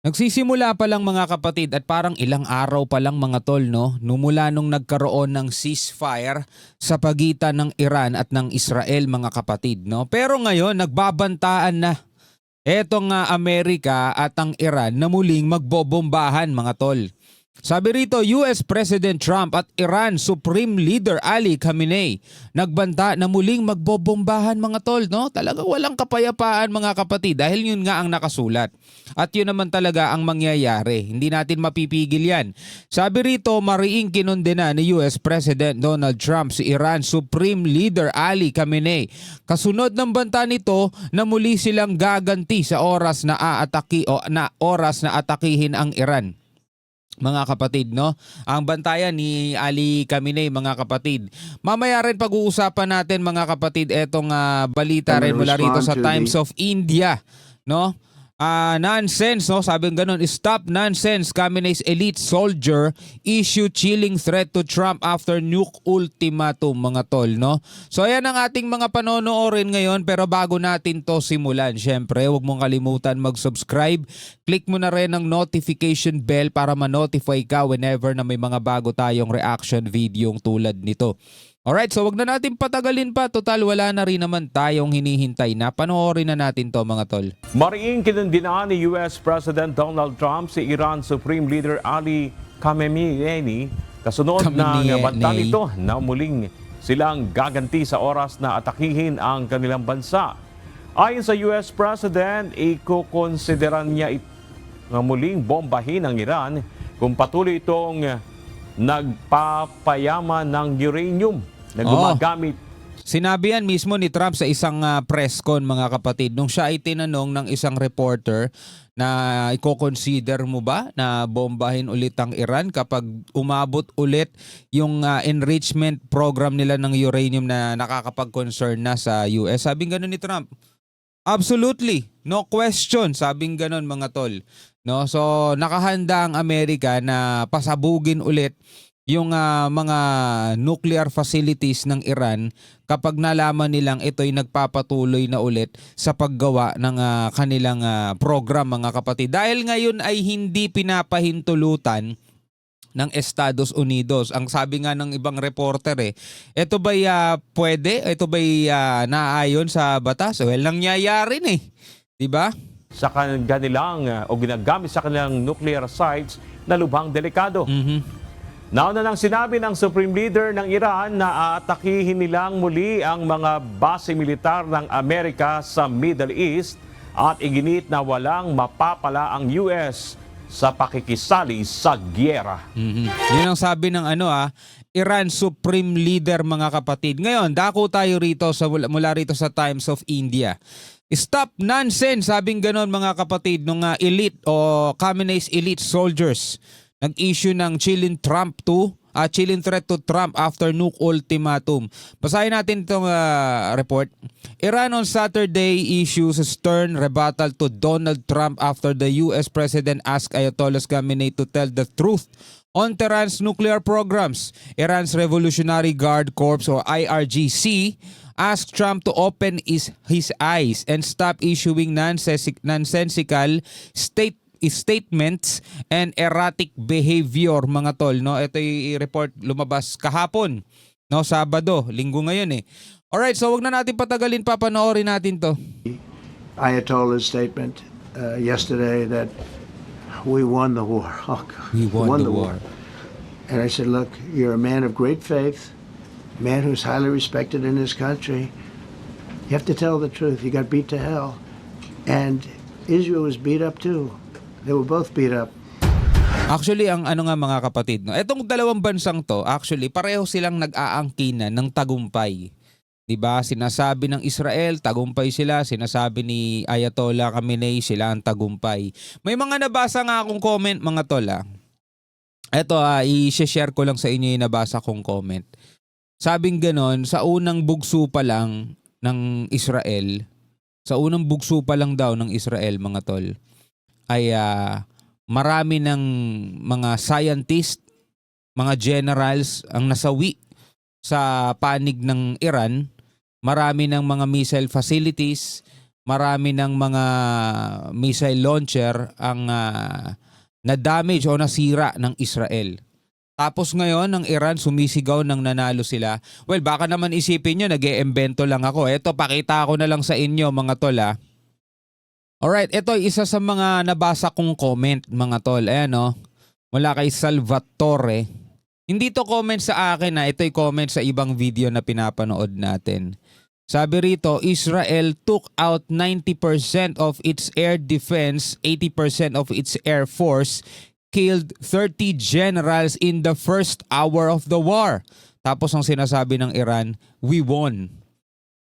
Nagsisimula pa lang mga kapatid at parang ilang araw pa lang mga tol, no? Numula nung nagkaroon ng ceasefire sa pagitan ng Iran at ng Israel mga kapatid, no? Pero ngayon nagbabantaan na etong Amerika at ang Iran na muling magbobombahan mga tol. Sabi rito, US President Trump at Iran Supreme Leader Ali Khamenei nagbanta na muling magbobombahan mga tol, no? Talagang walang kapayapaan mga kapatid dahil yun nga ang nakasulat. At yun naman talaga ang mangyayari. Hindi natin mapipigil yan. Sabi rito, mariing kinondena ni US President Donald Trump si Iran Supreme Leader Ali Khamenei. Kasunod ng banta nito na muli silang gaganti sa oras na atakihin ang Iran. Mga kapatid, no? Ang bantayan ni Ali Khamenei mga kapatid. Mamaya rin pag-uusapan natin mga kapatid etong balita rin mula rito sa Times of India, no? Nonsense, no? Sabi ng ganun, stop nonsense. Khamenei's elite soldier issue chilling threat to Trump after nuke ultimatum mga tol, no? So ayan ang ating mga panonoorin ngayon, pero bago natin to simulan, syempre huwag mong kalimutan mag-subscribe. Click mo na rin ang notification bell para ma-notify ka whenever na may mga bago tayong reaction video tulad nito. Alright, so wag na natin patagalin pa. Total, wala na rin naman tayong hinihintay na. Panoorin na natin to mga tol. Mariing kinundina ni US President Donald Trump si Iran Supreme Leader Ali Khamenei kasunod ng banta nito na muling silang gaganti sa oras na atakihin ang kanilang bansa. Ayon sa US President, ikukonsideran niya na muling bombahin ang Iran kung patuloy itong nagpapayaman ng uranium na gumagamit. Sinabi yan mismo ni Trump sa isang press con mga kapatid nung siya ay tinanong ng isang reporter na i-consider mo ba na bombahin ulit ang Iran kapag umabot ulit yung enrichment program nila ng uranium na nakakapag-concern na sa US. Sabing ganun ni Trump, absolutely, no question, sabing ganun mga tol. No, so nakahanda ang Amerika na pasabugin ulit yung mga nuclear facilities ng Iran kapag nalaman nilang ito'y nagpapatuloy na ulit sa paggawa ng kanilang program mga kapatid. Dahil ngayon ay hindi pinapahintulutan ng Estados Unidos. Ang sabi nga ng ibang reporter ito ba'y pwede? Ito ba'y naayon sa batas? Well, nangyayari na diba? Sa kanilang o ginagamit sa kanilang nuclear sites na lubhang delikado. Nauna nang sinabi ng Supreme Leader ng Iran na aatakihin nilang muli ang mga base militar ng Amerika sa Middle East at iginit na walang mapapala ang US sa pakikisali sa gyera. Yun ang sabi ng Iran Supreme Leader mga kapatid. Ngayon, dako tayo rito mula rito sa Times of India. Stop nonsense, sabing ganon mga kapatid ng elite o Khamenei's elite soldiers. Nag-issue ng chilling threat to Trump after nuke ultimatum. Basahin natin itong report. Iran on Saturday issues a stern rebuttal to Donald Trump after the US President asked Ayatollah Khamenei to tell the truth on Tehran's nuclear programs. Iran's Revolutionary Guard Corps or IRGC asked Trump to open his eyes and stop issuing nonsensical statements and erratic behavior mga tol, no? Ito yung report lumabas kahapon, no? Sabado, linggo ngayon Alright, so wag na natin patagalin pa, panoorin natin to. Ayatollah's statement yesterday that we won the war. Oh, we won the war. And I said, look, you're a man of great faith, a man who's highly respected in this country. You have to tell the truth. You got beat to hell. And Israel was beat up too. They were both beat up. Actually, ang mga kapatid, no? Etong dalawang bansang to, actually, pareho silang nag-aangkinan ng tagumpay. 'Di ba? Sinasabi ng Israel, tagumpay sila. Sinasabi ni Ayatollah Khamenei, sila ang tagumpay. May mga nabasa nga akong comment, mga tol. Ito, i-share ko lang sa inyo yung nabasa kong comment. Sabing ganon, sa unang bugso pa lang ng Israel, mga tol, ay marami ng mga scientist, mga generals ang nasawi sa panig ng Iran. Marami ng mga missile facilities, marami ng mga missile launcher ang na-damage o nasira ng Israel. Tapos ngayon, ang Iran sumisigaw ng nanalo sila. Well, baka naman isipin nyo, nag-e-embento lang ako. Eto, pakita ko na lang sa inyo mga tol ha. Alright, ito isa sa mga nabasa kong comment mga tol. Ayan o, mula kay Salvatore. Hindi to comment sa akin na, ito'y comment sa ibang video na pinapanood natin. Sabi rito, Israel took out 90% of its air defense, 80% of its air force, killed 30 generals in the first hour of the war. Tapos ang sinasabi ng Iran, we won.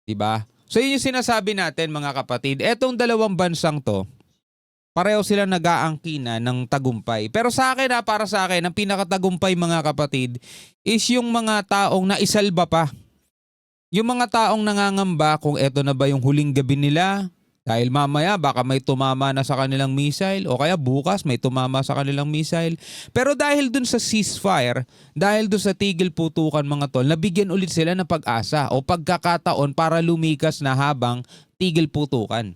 Diba? So yun yung sinasabi natin mga kapatid. Etong dalawang bansang to, pareho silang nag-aangkina ng tagumpay. Pero sa akin para sa akin, ang pinakatagumpay mga kapatid is yung mga taong naisalba pa. Yung mga taong nangangamba kung eto na ba yung huling gabi nila, dahil mamaya baka may tumama na sa kanilang missile o kaya bukas may tumama sa kanilang missile. Pero dahil dun sa ceasefire, dahil dun sa tigil putukan mga tol, nabigyan ulit sila ng pag-asa o pagkakataon para lumikas na habang tigil putukan.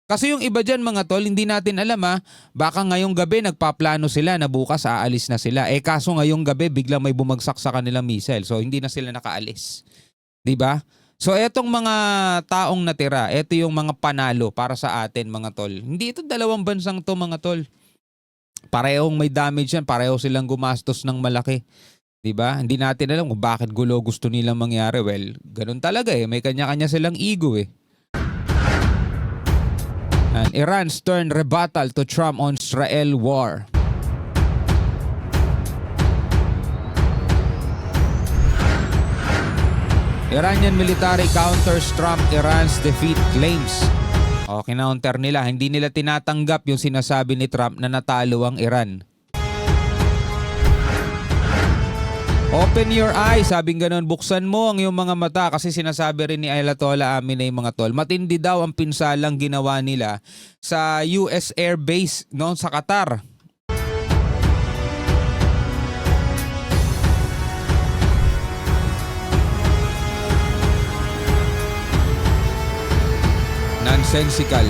Kasi yung iba dyan mga tol, hindi natin alam baka ngayong gabi nagpaplano sila na bukas aalis na sila. Kaso ngayong gabi biglang may bumagsak sa kanilang missile, so hindi na sila nakaalis. Diba? So etong mga taong natira, eto yung mga panalo para sa atin mga tol. Hindi ito dalawang bansang to mga tol. Parehong may damage yan, pareho silang gumastos ng malaki. Diba? Hindi natin alam kung bakit gulo gusto nilang mangyari. Well, ganun talaga may kanya-kanya silang ego And Iran's turn rebuttal to Trump on Israel war. Iranian military counters Trump Iran's defeat claims. Kinounter nila, hindi nila tinatanggap yung sinasabi ni Trump na natalo ang Iran. Open your eyes, sabing ganun, buksan mo ang iyong mga mata kasi sinasabi rin ni Ayatollah Khamenei mga tol. Matindi daw ang pinsalang ginawa nila sa US Air Base sa Qatar. Nonsensical.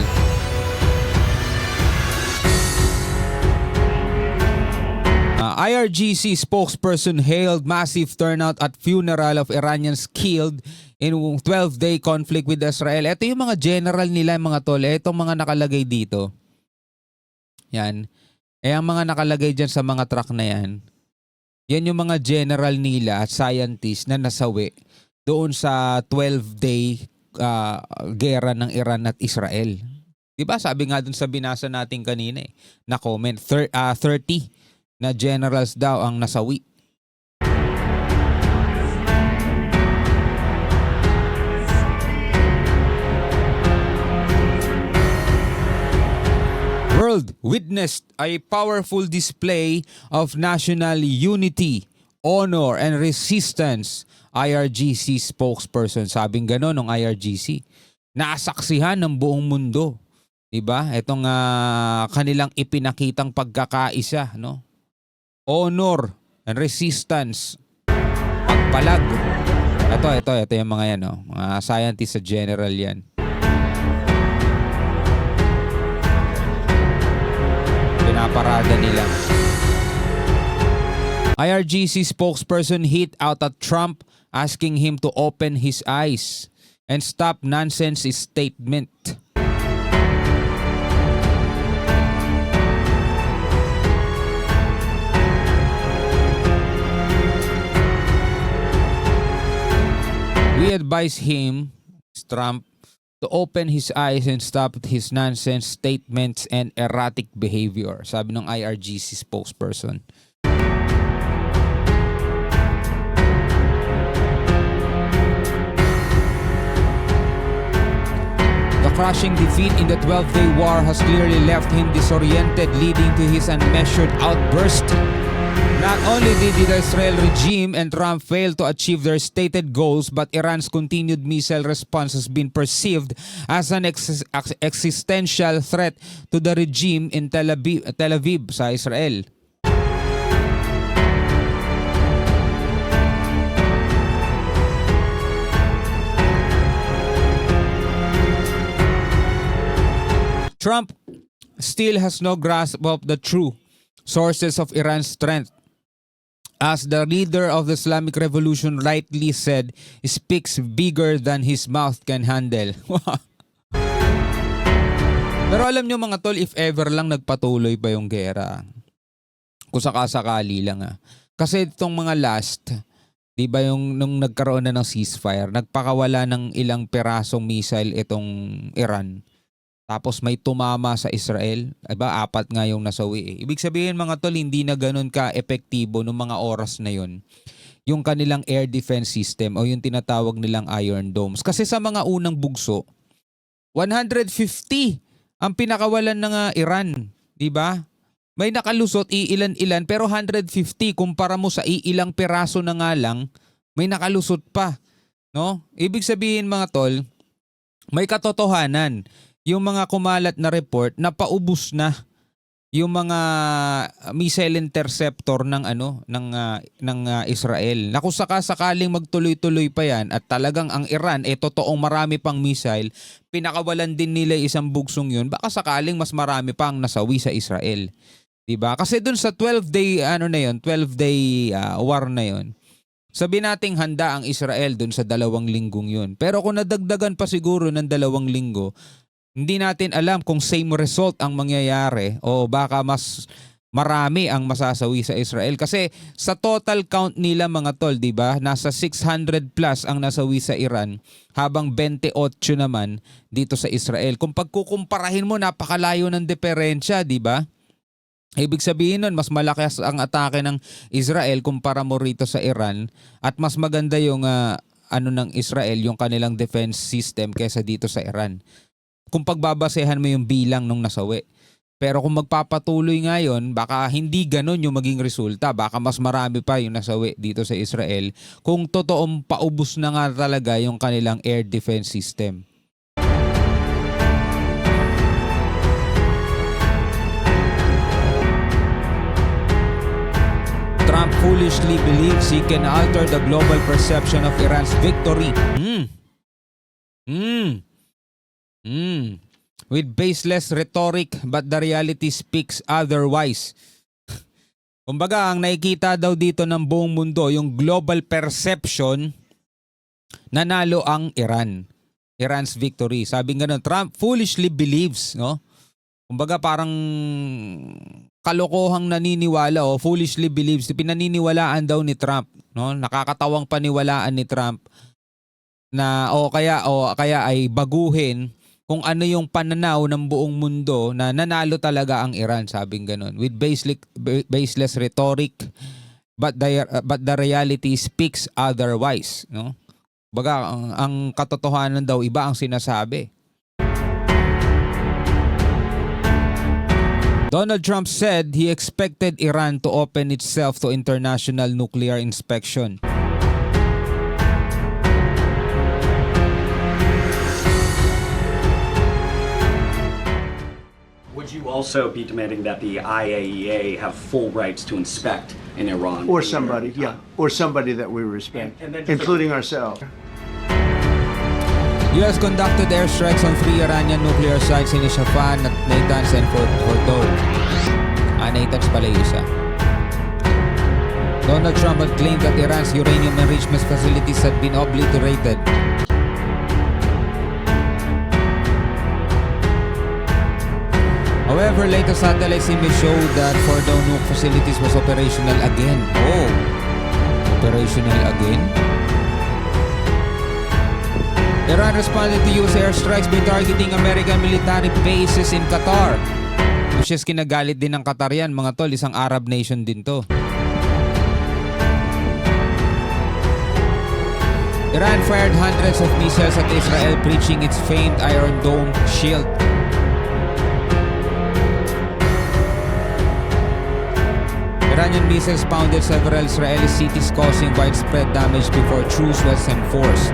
IRGC spokesperson hailed massive turnout at funeral of Iranians killed in 12-day conflict with Israel. Ito yung mga general nila mga tol. Itong mga nakalagay dito. Yan. Ang mga nakalagay dyan sa mga truck na yan. Yan yung mga general nila at scientists na nasawi doon sa 12-day gera ng Iran at Israel. Diba? Sabi nga dun sa binasa natin kanina na comment, 30 na generals daw ang nasawi. World witnessed a powerful display of national unity, honor, and resistance. IRGC spokesperson. Sabing gano'n ng IRGC. Nasaksihan ng buong mundo. Diba? Itong kanilang ipinakitang pagkakaisa. No? Honor and resistance. Pagpalag. Ito yung mga yan. No? Mga scientists sa general yan. Pinaparada nila. IRGC spokesperson hit out at Trump asking him to open his eyes and stop nonsense statement. We advise him, Trump, to open his eyes and stop his nonsense statements and erratic behavior, sabi ng IRGC spokesperson. Crushing defeat in the 12-day war has clearly left him disoriented, leading to his unmeasured outburst. Not only did the Israel regime and Trump fail to achieve their stated goals, but Iran's continued missile response has been perceived as an existential threat to the regime in Tel Aviv sa Israel. Trump still has no grasp of the true sources of Iran's strength. As the leader of the Islamic Revolution rightly said, speaks bigger than his mouth can handle. Pero alam nyo mga tol, if ever lang nagpatuloy pa yung gera, kung sakasakali lang Kasi itong mga last, di ba yung nung nagkaroon na ng ceasefire, nagpakawala ng ilang perasong missile itong Iran. Tapos may tumama sa Israel. Diba? 4 nga yung nasawi. Ibig sabihin mga tol, hindi na ganun ka-epektibo noong mga oras na yun. Yung kanilang air defense system o yung tinatawag nilang Iron Domes. Kasi sa mga unang bugso, 150 ang pinakawalan ng Iran. Diba? May nakalusot iilan-ilan pero 150 kumpara mo sa iilang peraso na nga lang, may nakalusot pa. No? Ibig sabihin mga tol, may katotohanan. Yung mga kumalat na report na paubos na yung mga missile interceptor ng Israel. Na kung sakasakaling magtuloy-tuloy pa yan at talagang ang Iran totoong marami pang missile, pinakawalan din nila isang bugsong yun, baka sakaling mas marami pang nasawi sa Israel. Diba? Kasi dun sa 12-day 12-day war na yun, sabi nating handa ang Israel dun sa 2 linggong yun. Pero kung nadagdagan pa siguro ng 2 linggo, hindi natin alam kung same result ang mangyayari o baka mas marami ang masasawi sa Israel. Kasi sa total count nila mga tol, di ba? Nasa 600 plus ang nasawi sa Iran habang 28 naman dito sa Israel. Kung pagkukumparahin mo, napakalayo ng diferensya, di ba? Ibig sabihin nun, mas malaki ang atake ng Israel kumpara mo rito sa Iran at mas maganda yung ng Israel, yung kanilang defense system kaysa dito sa Iran. Kung pagbabasehan mo yung bilang nung nasawi. Pero kung magpapatuloy ngayon, baka hindi ganun yung maging resulta. Baka mas marami pa yung nasawi dito sa Israel kung totoong paubos na nga talaga yung kanilang air defense system. Trump foolishly believes he can alter the global perception of Iran's victory. With baseless rhetoric, but the reality speaks otherwise. Kumbaga, ang nakikita daw dito ng buong mundo, yung global perception, nanalo ang Iran. Iran's victory. Sabi nga nun, Trump foolishly believes, no? Kumbaga parang kalokohang naniniwala o foolishly believes, pinaniniwalaan daw ni Trump, no? Nakakatawang paniwalaan ni Trump na kaya ay baguhin kung ano yung pananaw ng buong mundo na nanalo talaga ang Iran, sabing ganun. With baseless rhetoric, but the reality speaks otherwise, no? Baga ang katotohanan daw iba ang sinasabi. Donald Trump said he expected Iran to open itself to international nuclear inspection. Would you also be demanding that the IAEA have full rights to inspect in Iran? Or somebody, or somebody that we respect, And then including ourselves. U.S. conducted airstrikes on 3 Iranian nuclear sites in Isfahan, Natanz, and Fordow. Natanz pala yung isa. Donald Trump had claimed that Iran's uranium enrichment facilities had been obliterated. However, latest satellite images show that Fordow nuke facilities was operational again. Oh, operational again? Iran responded to U.S. airstrikes by targeting American military bases in Qatar. Which is kinagalit din ng Qatar yan, mga tol. Isang Arab nation din to. Iran fired hundreds of missiles at Israel, breaching its famed Iron Dome shield. Iranian missiles pounded several Israeli cities, causing widespread damage before truce was enforced.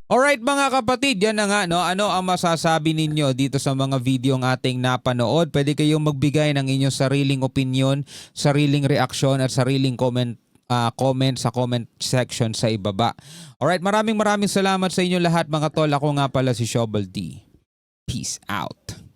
Alright mga kapatid, yan na nga, no? Ano ang masasabi ninyo dito sa mga video ng ating napanood? Pwede kayong magbigay ng inyong sariling opinion, sariling reaksyon at sariling comment comment sa comment section sa ibaba. Alright, maraming salamat sa inyo lahat mga tol. Ako nga pala si Shobal D. Peace out.